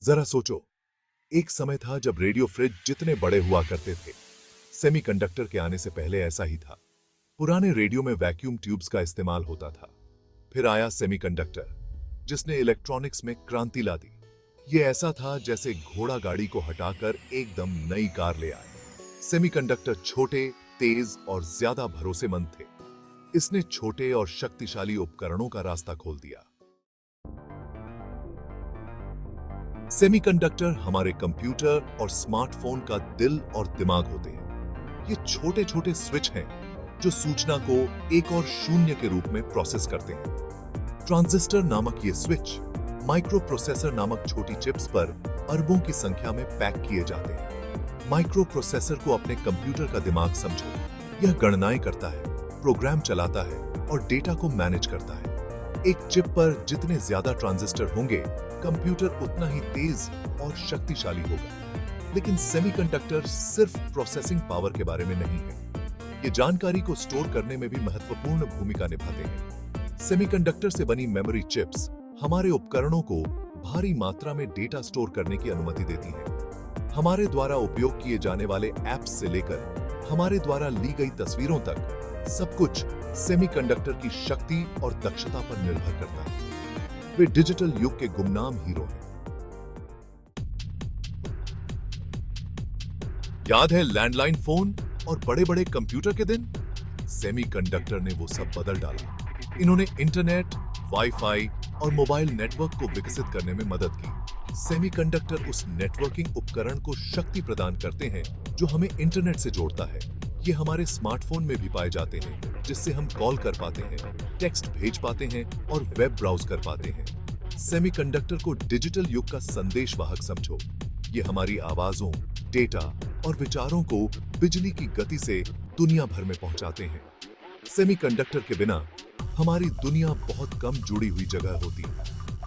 जरा सोचो, एक समय था जब रेडियो फ्रिज जितने बड़े हुआ करते थे। सेमीकंडक्टर के आने से पहले ऐसा ही था। पुराने रेडियो में वैक्यूम ट्यूब्स का इस्तेमाल होता था। फिर आया सेमीकंडक्टर, जिसने इलेक्ट्रॉनिक्स में क्रांति ला दी। ये ऐसा था जैसे घोड़ा गाड़ी को हटाकर एकदम नई कार ले आए। सेमीकंडक्टर छोटे, तेज और ज्यादा भरोसेमंद थे। इसने छोटे और शक्तिशाली उपकरणों का रास्ता खोल दिया। सेमीकंडक्टर हमारे कंप्यूटर और स्मार्टफोन का दिल और दिमाग होते हैं। ये छोटे छोटे स्विच हैं जो सूचना को एक और शून्य के रूप में प्रोसेस करते हैं। ट्रांजिस्टर नामक ये स्विच माइक्रो प्रोसेसर नामक छोटी चिप्स पर अरबों की संख्या में पैक किए जाते हैं। माइक्रो प्रोसेसर को अपने कंप्यूटर का दिमाग समझो। यह गणनाएं करता है, प्रोग्राम चलाता है और डेटा को मैनेज करता है। एक चिप पर जितने ज्यादा ट्रांजिस्टर होंगे, कंप्यूटर उतना ही तेज और शक्तिशाली होगा। लेकिन सेमीकंडक्टर सिर्फ प्रोसेसिंग पावर के बारे में नहीं है, ये जानकारी को स्टोर करने में भी महत्वपूर्ण भूमिका निभाते हैं। सेमीकंडक्टर से बनी मेमोरी चिप्स हमारे उपकरणों को भारी मात्रा में डेटा स्टोर करने की अनुमति देती हैं। हमारे द्वारा उपयोग किए जाने वाले ऐप्स से लेकर हमारे द्वारा ली गई तस्वीरों तक सब कुछ सेमीकंडक्टर की शक्ति और दक्षता पर निर्भर करता है। वे डिजिटल युग के गुमनाम हीरो हैं। याद है लैंडलाइन फोन और बड़े बड़े कंप्यूटर के दिन? सेमीकंडक्टर ने वो सब बदल डाला। इन्होंने इंटरनेट, वाईफाई और मोबाइल नेटवर्क को विकसित करने में मदद की। सेमीकंडक्टर उस नेटवर्किंग उपकरण को शक्ति प्रदान करते हैं जो हमें इंटरनेट से जोड़ता है। ये हमारे स्मार्टफोन में भी पाए जाते हैं, जिससे हम कॉल कर पाते हैं, टेक्स्ट भेज पाते हैं और वेब ब्राउज कर पाते हैं। सेमीकंडक्टर को डिजिटल युग का संदेशवाहक समझो। ये हमारी आवाजों, डेटा और विचारों को बिजली की गति से दुनिया भर में पहुंचाते हैं। सेमीकंडक्टर के बिना हमारी दुनिया बहुत कम जुड़ी हुई जगह होती।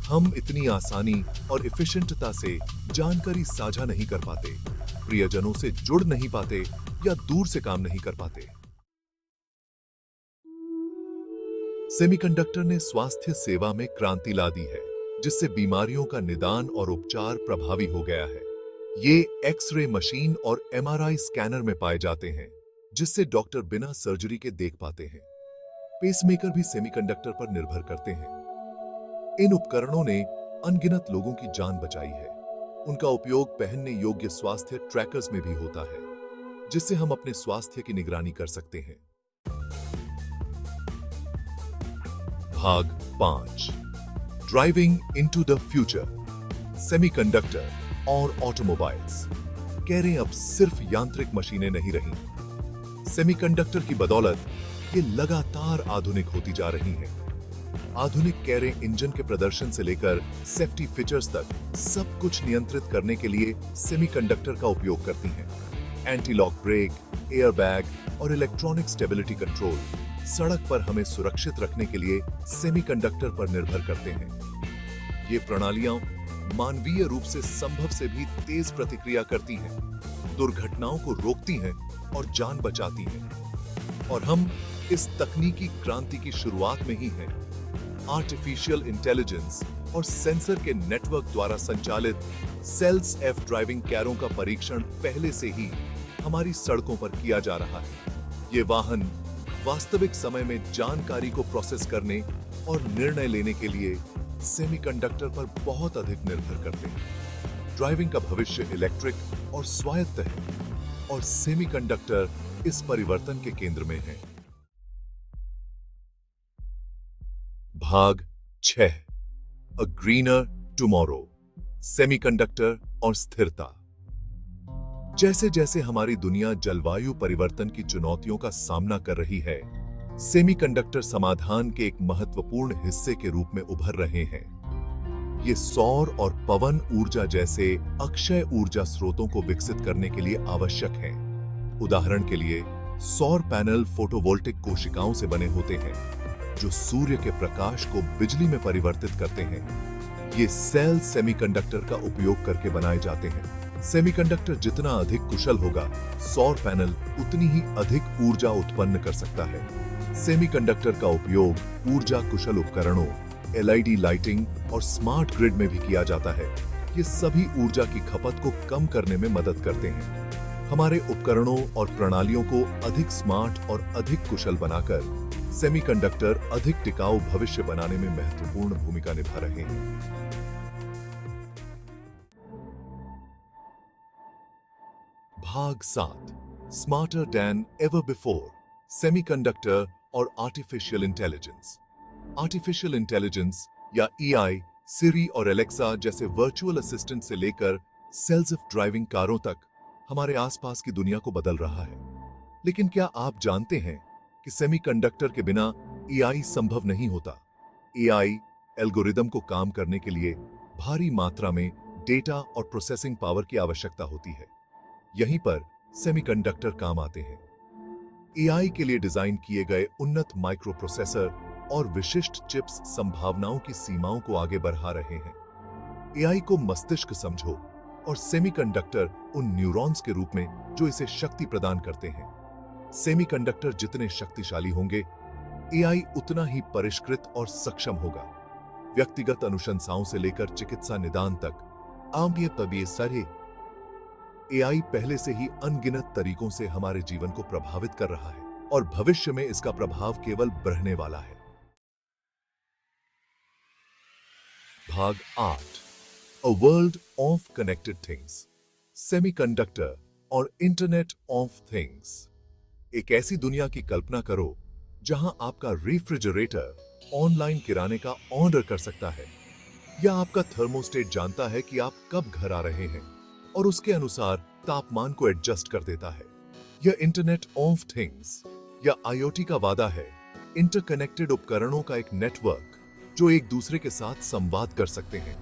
हम इतनी आसानी और एफिशिएंटता से जानकारी साझा नहीं कर पाते, प्रियजनों से जुड़ नहीं पाते या दूर से काम नहीं कर पाते। सेमीकंडक्टर ने स्वास्थ्य सेवा में क्रांति ला दी है, जिससे बीमारियों का निदान और उपचार प्रभावी हो गया है। ये एक्स-रे मशीन और एमआरआई स्कैनर में पाए जाते हैं, जिससे डॉक्टर बिना सर्जरी के देख पाते हैं। पेसमेकर भी सेमीकंडक्टर पर निर्भर करते हैं। इन उपकरणों ने अनगिनत लोगों की जान बचाई है। उनका उपयोग पहनने योग्य स्वास्थ्य ट्रैकर्स में भी होता है, जिससे हम अपने स्वास्थ्य की निगरानी कर सकते हैं। भाग 5, driving into the future. Semiconductor और ऑटोमोबाइल्स कारें अब सिर्फ यांत्रिक मशीनें नहीं रही। सेमीकंडक्टर की बदौलत ये लगातार आधुनिक होती जा रही हैं। आधुनिक कारें इंजन के प्रदर्शन से लेकर सेफ्टी फीचर्स तक सब कुछ नियंत्रित करने के लिए सेमीकंडक्टर का उपयोग करती हैं। एंटी लॉक ब्रेक, एयरबैग और इलेक्ट्रॉनिक स्टेबिलिटी कंट्रोल सड़क पर हमें सुरक्षित रखने के लिए सेमीकंडक्टर पर निर्भर करते हैं। ये प्रणालियां मानवीय रूप से संभव से भी तेज प्रतिक्रिया करती हैं, दुर्घटनाओं को रोकती हैं और जान बचाती हैं। और हम इस तकनीकी क्रांति की शुरुआत में ही हैं। आर्टिफिशियल इंटेलिजेंस और सेंसर के नेटवर्क द्वारा संचालित सेल्फ ड्राइविंग कारों का परीक्षण पहले से ही हमारी सड़कों पर किया जा रहा है। ये वाहन वास्तविक समय में जानकारी को प्रोसेस करने और निर्णय लेने के लिए सेमीकंडक्टर पर बहुत अधिक निर्भर करते हैं। ड्राइविंग का भविष्य इलेक्ट्रिक और स्वायत्त है, और सेमीकंडक्टर इस परिवर्तन के केंद्र में है। भाग 6, अ ग्रीनर टुमारो। सेमीकंडक्टर और स्थिरता। जैसे जैसे हमारी दुनिया जलवायु परिवर्तन की चुनौतियों का सामना कर रही है, सेमीकंडक्टर समाधान के एक महत्वपूर्ण हिस्से के रूप में उभर रहे हैं। ये सौर और पवन ऊर्जा जैसे अक्षय ऊर्जा स्रोतों को विकसित करने के लिए आवश्यक हैं। उदाहरण के लिए, सौर पैनल फोटोवोल्टिक कोशिकाओं से बने होते हैं, जो सूर्य के प्रकाश को बिजली में परिवर्तित करते हैं। ये सेल सेमीकंडक्टर का उपयोग करके बनाए जाते हैं। सेमीकंडक्टर जितना अधिक कुशल होगा, सौर पैनल उतनी ही अधिक ऊर्जा उत्पन्न कर सकता है। सेमीकंडक्टर का उपयोग ऊर्जा कुशल उपकरणों, एलईडी लाइटिंग और स्मार्ट ग्रिड में भी किया जाता है। ये सभी ऊर्जा की खपत को कम करने में मदद करते हैं। हमारे उपकरणों और प्रणालियों को अधिक स्मार्ट और अधिक कुशल बनाकर सेमीकंडक्टर अधिक टिकाऊ भविष्य बनाने में महत्वपूर्ण भूमिका निभा रहे हैं। भाग 7 smarter than ever before, semiconductor और आर्टिफिशियल इंटेलिजेंस। आर्टिफिशियल इंटेलिजेंस या एआई सिरी और एलेक्सा जैसे वर्चुअल असिस्टेंट से लेकर सेल्फ ड्राइविंग कारों तक हमारे आसपास की दुनिया को बदल रहा है। लेकिन क्या आप जानते हैं कि सेमीकंडक्टर के बिना एआई संभव नहीं होता? एआई एल्गोरिदम को काम करने के लिए भारी मात्रा में डेटा और प्रोसेसिंग पावर की आवश्यकता होती है। यहीं पर सेमीकंडक्टर काम आते हैं। एआई के लिए डिजाइन किए गए उन्नत माइक्रो प्रोसेसर और विशिष्ट चिप्स संभावनाओं की सीमाओं को आगे बढ़ा रहे हैं। एआई को मस्तिष्क समझो और सेमीकंडक्टर उन न्यूरॉन्स के रूप में जो इसे शक्ति प्रदान करते हैं। सेमीकंडक्टर जितने शक्तिशाली होंगे, एआई उतना ही परिष्कृत और सक्षम होगा। व्यक्तिगत अनुशंसाओं से लेकर चिकित्सा निदान तक आमये तबिये सरे एआई पहले से ही अनगिनत तरीकों से हमारे जीवन को प्रभावित कर रहा है और भविष्य में इसका प्रभाव केवल बढ़ने वाला है। भाग 8 A world of connected things, semiconductor और इंटरनेट ऑफ थिंग्स। एक ऐसी दुनिया की कल्पना करो जहां आपका रेफ्रिजरेटर ऑनलाइन किराने का ऑर्डर कर सकता है, या आपका थर्मोस्टेट जानता है कि आप कब घर आ रहे हैं और उसके अनुसार तापमान को एडजस्ट कर देता है। यह इंटरनेट ऑफ थिंग्स या आईओटी का वादा है, इंटरकनेक्टेड उपकरणों का एक नेटवर्क जो एक दूसरे के साथ संवाद कर सकते हैं।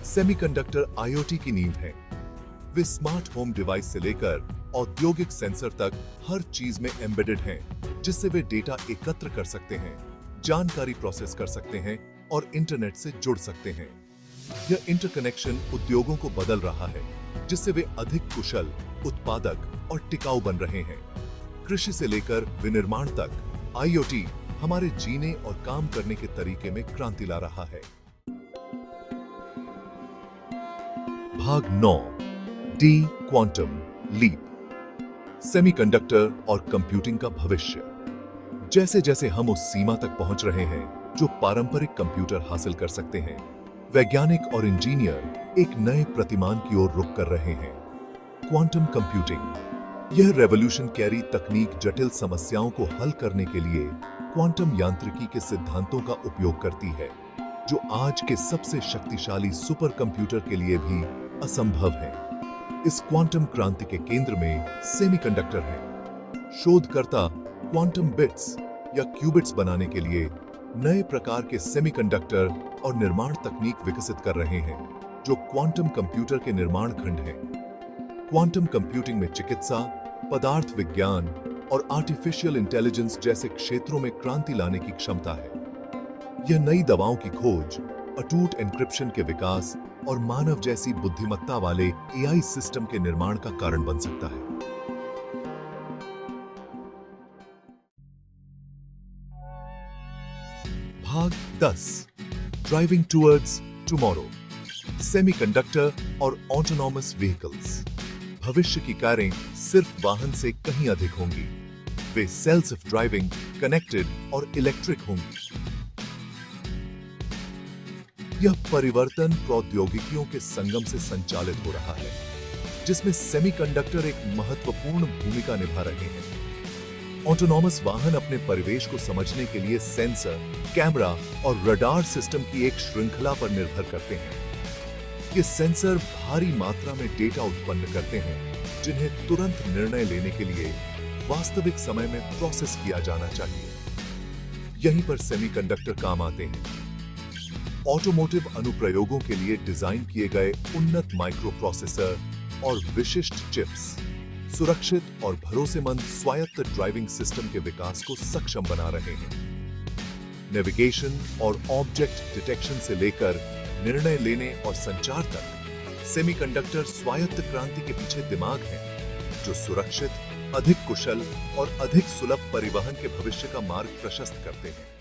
सेमीकंडक्टर आईओटी की नींव है। वे स्मार्ट होम डिवाइस से लेकर औद्योगिक सेंसर तक हर चीज में एम्बेडेड हैं, जिससे वे डेटा एकत्र कर सकते हैं, जानकारी प्रोसेस कर सकते हैं और इंटरनेट से जुड़ सकते हैं। यह इंटरकनेक्शन उद्योगों को बदल रहा है, जिससे वे अधिक कुशल, उत्पादक और टिकाऊ बन रहे हैं। कृषि से लेकर विनिर्माण तक आईओटी हमारे जीने और काम करने के तरीके में क्रांति ला रहा है। भाग 9 डी क्वांटम लीप, सेमीकंडक्टर और कंप्यूटिंग का भविष्य। जैसे जैसे हम उस सीमा तक पहुंच रहे हैं जो पारंपरिक कंप्यूटर हासिल कर सकते हैं, वैज्ञानिक और इंजीनियर एक नए प्रतिमान की ओर रुख कर रहे हैं। क्वांटम कंप्यूटिंग यह रेवोल्यूशनरी तकनीक जटिल समस्याओं को हल करने के लिए क्वांटम यांत्रिकी के सिद्धांतों का उपयोग करती है, जो आज के सबसे शक्तिशाली सुपर कंप्यूटर के लिए भी असंभव है। इस क्वांटम क्रांति के केंद्र में सेमीकंडक्टर है। शोधकर्ता क्वांटम बिट्स या क्यूबिट्स बनाने के लिए नए प्रकार के सेमीकंडक्टर और निर्माण तकनीक विकसित कर रहे हैं, जो क्वांटम कंप्यूटर के निर्माण खंड हैं। क्वांटम कंप्यूटिंग में चिकित्सा, पदार्थ विज्ञान और आर्टिफिशियल इंटेलिजेंस जैसे क्षेत्रों में क्रांति लाने की क्षमता है। यह नई दवाओं की खोज, अटूट एन्क्रिप्शन के विकास और मानव जैसी बुद्धिमत्ता वाले एआई सिस्टम के निर्माण का कारण बन सकता है। भाग 10 ड्राइविंग टुवर्ड्स टुमारो, सेमीकंडक्टर और ऑटोनॉमस व्हीकल्स। भविष्य की कारें सिर्फ वाहन से कहीं अधिक होंगी। वे सेल्फ ड्राइविंग, कनेक्टेड और इलेक्ट्रिक होंगी। यह परिवर्तन प्रौद्योगिकियों के संगम से संचालित हो रहा है, जिसमें सेमीकंडक्टर एक महत्वपूर्ण भूमिका निभा रहे हैं। ऑटोनॉमस वाहन अपने परिवेश को समझने के लिए सेंसर, कैमरा और रडार सिस्टम की एक श्रृंखला पर निर्भर करते हैं। ये सेंसर भारी मात्रा में डेटा उत्पन्न करते हैं, जिन्हें तुरंत निर्णय लेने के लिए वास्तविक समय में प्रोसेस किया जाना चाहिए। यहीं पर सेमीकंडक्टर काम आते हैं। ऑटोमोटिव अनुप्रयोगों के लिए डिजाइन किए गए उन्नत माइक्रो प्रोसेसर और विशिष्ट चिप्स सुरक्षित और भरोसेमंद स्वायत्त ड्राइविंग सिस्टम के विकास को सक्षम बना रहे हैं। नेविगेशन और ऑब्जेक्ट डिटेक्शन से लेकर निर्णय लेने और संचार तक, सेमीकंडक्टर स्वायत्त क्रांति के पीछे दिमाग है, जो सुरक्षित, अधिक कुशल और अधिक सुलभ परिवहन के भविष्य का मार्ग प्रशस्त करते हैं।